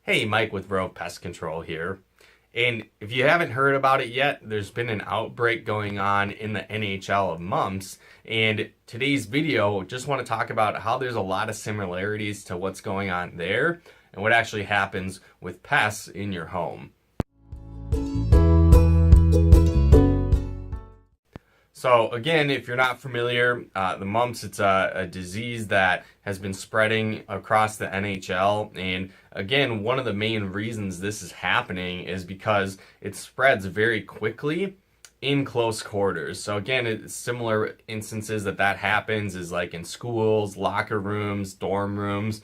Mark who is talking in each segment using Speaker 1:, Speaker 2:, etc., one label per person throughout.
Speaker 1: Hey, Mike with Rove Pest Control here. And if you haven't heard about it yet, there's been an outbreak going on in the NHL of mumps. And today's video, just want to talk about how there's a lot of similarities to what's going on there and what actually happens with pests in your home. So again, if you're not familiar, the mumps, it's a disease that has been spreading across the NHL. And again, one of the main reasons this is happening is because it spreads very quickly in close quarters. So again, it's similar instances that happens is like in schools, locker rooms, dorm rooms,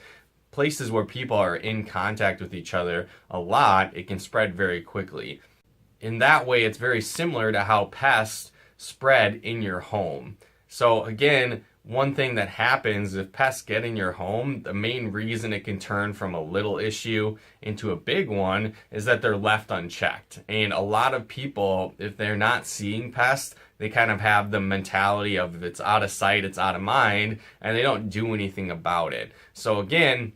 Speaker 1: places where people are in contact with each other a lot. It can spread very quickly. In that way, it's very similar to how pests spread in your home. So again, one thing that happens if pests get in your home, the main reason it can turn from a little issue into a big one is that they're left unchecked. And a lot of people, if they're not seeing pests, they kind of have the mentality of if it's out of sight, it's out of mind, and they don't do anything about it. So again,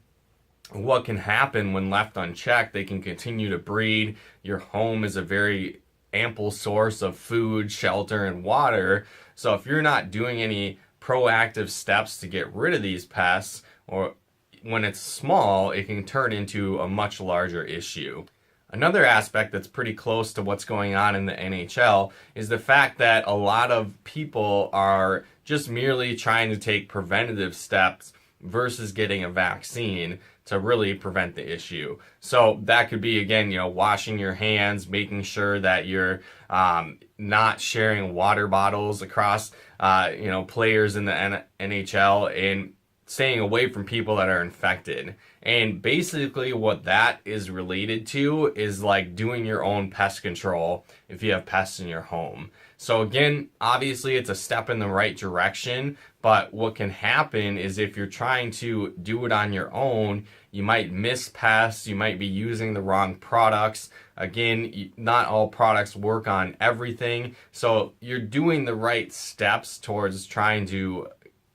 Speaker 1: what can happen when left unchecked, they can continue to breed. Your home is a very ample source of food, shelter, and water. So if you're not doing any proactive steps to get rid of these pests, or when it's small, it can turn into a much larger issue. Another aspect that's pretty close to what's going on in the NHL is the fact that a lot of people are just merely trying to take preventative steps versus getting a vaccine to really prevent the issue. So that could be, again, washing your hands, making sure that you're not sharing water bottles across, players in the NHL, and staying away from people that are infected. And basically what that is related to is like doing your own pest control if you have pests in your home. So again, obviously it's a step in the right direction, but what can happen is if you're trying to do it on your own, you might miss pests, you might be using the wrong products. Again, not all products work on everything. So you're doing the right steps towards trying to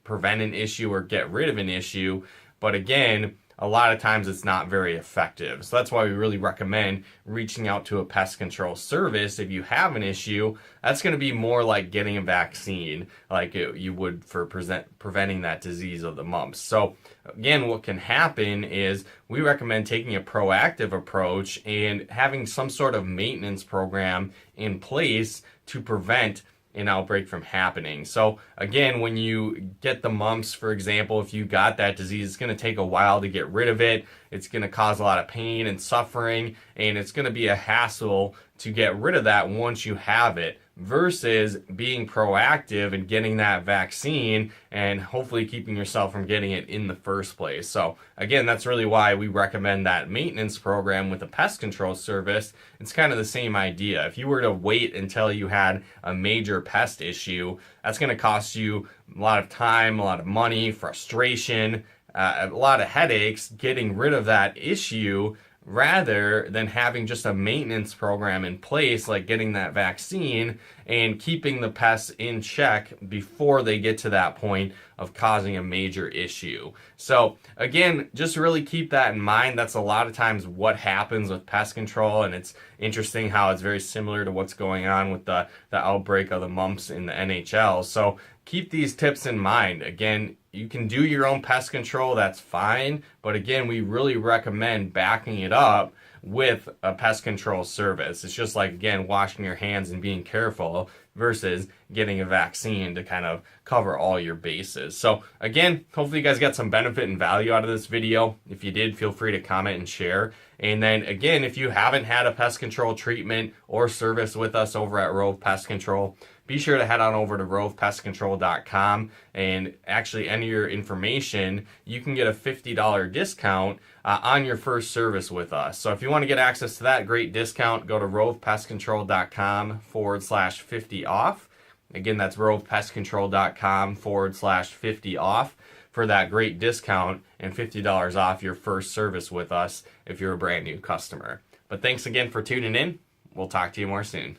Speaker 1: prevent an issue or get rid of an issue. But again, a lot of times it's not very effective. So that's why we really recommend reaching out to a pest control service. If you have an issue, that's going to be more like getting a vaccine like you would for preventing that disease of the mumps. So again, what can happen is we recommend taking a proactive approach and having some sort of maintenance program in place to prevent an outbreak from happening. So again, when you get the mumps, for example, if you got that disease, it's going to take a while to get rid of it. It's going to cause a lot of pain and suffering, and it's going to be a hassle to get rid of that once you have it, versus being proactive and getting that vaccine and hopefully keeping yourself from getting it in the first place. So again, that's really why we recommend that maintenance program with a pest control service. It's kind of the same idea. If you were to wait until you had a major pest issue, that's going to cost you a lot of time, a lot of money, frustration, a lot of headaches getting rid of that issue, rather than having just a maintenance program in place, like getting that vaccine and keeping the pests in check before they get to that point of causing a major issue. So again, just really keep that in mind. That's a lot of times what happens with pest control, and it's interesting how it's very similar to what's going on with the outbreak of the mumps in the NHL. So keep these tips in mind. Again, you can do your own pest control, that's fine. But again, we really recommend backing it up with a pest control service. It's just like, again, washing your hands and being careful versus getting a vaccine to kind of cover all your bases. So again, hopefully you guys got some benefit and value out of this video. If you did, feel free to comment and share. And then again, if you haven't had a pest control treatment or service with us over at Rove Pest Control, be sure to head on over to rovepestcontrol.com and actually enter your information. You can get a $50 discount on your first service with us. So if you want to get access to that great discount, go to rovepestcontrol.com/50 off. Again, that's rovepestcontrol.com/50 off for that great discount and $50 off your first service with us if you're a brand new customer. But thanks again for tuning in. We'll talk to you more soon.